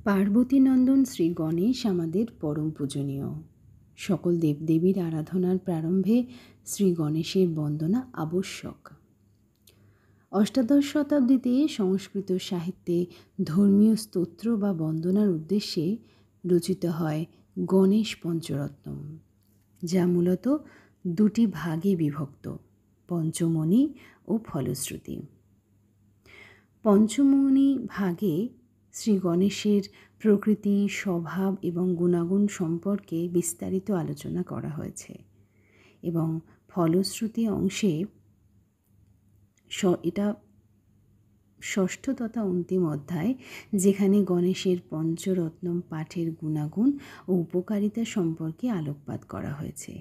পার্বতীনন্দন শ্রী গণেশ আমাদের পরম পূজনীয়। সকল দেবদেবীর আরাধনার প্রারম্ভে শ্রী গণেশের বন্দনা আবশ্যক। অষ্টাদশ শতাব্দীতে সংস্কৃত সাহিত্যে ধর্মীয় স্তোত্র বা বন্দনার উদ্দেশ্যে রচিত হয় গণেশ পঞ্চরত্নম, যা মূলত দুটি ভাগে বিভক্ত: পঞ্চমণি ও ফলশ্রুতি। পঞ্চমণি ভাগে শ্রী গণেশের প্রকৃতি, স্বভাব এবং গুণাগুণ সম্পর্কে বিস্তারিত আলোচনা করা হয়েছে, এবং ফলশ্রুতি অংশে এটা ষষ্ঠ তথা অন্তিম অধ্যায়, যেখানে গণেশের পঞ্চরত্নম পাঠের গুণাগুণ ও উপকারিতা সম্পর্কে আলোকপাত করা হয়েছে।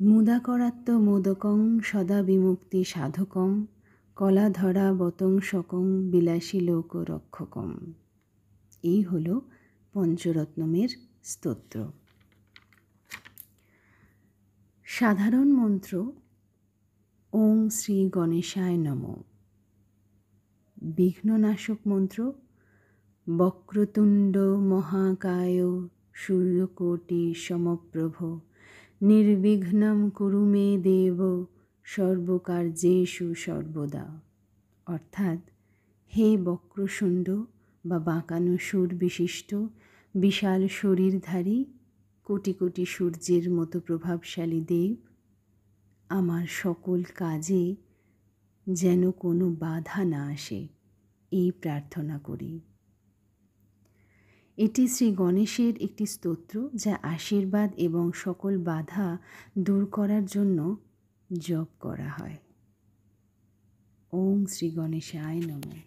মুদাকরাত্ম মোদকং সদা বিমুক্তি সাধকং কলাধরা বতংসকং বিলাসী লোক রক্ষকম। এই হল পঞ্চরত্নমের স্তোত্র। সাধারণ মন্ত্র: ওং শ্রী গণেশায় নমঃ। বিঘ্ননাশক মন্ত্র: বক্রতুণ্ড মহাকায় সূর্যকোটি সমপ্রভ নির্বিঘ্নম কুরু মে দেব সর্বকার্যেষু সর্বদা। অর্থাৎ, হে বক্রশুণ্ড বা বাঁকানো সুর বিশিষ্ট বিশাল শরীরধারী কোটি কোটি সূর্যের মতো প্রভাবশালী দেব, আমার সকল কাজে যেন কোনো বাধা না আসে, এই প্রার্থনা করি। এটি শ্রী গণেশের একটি স্তোত্র, যা আশীর্বাদ এবং সকল বাধা দূর করার জন্য জপ করা হয়। ওং শ্রী গণেশায় নমঃ।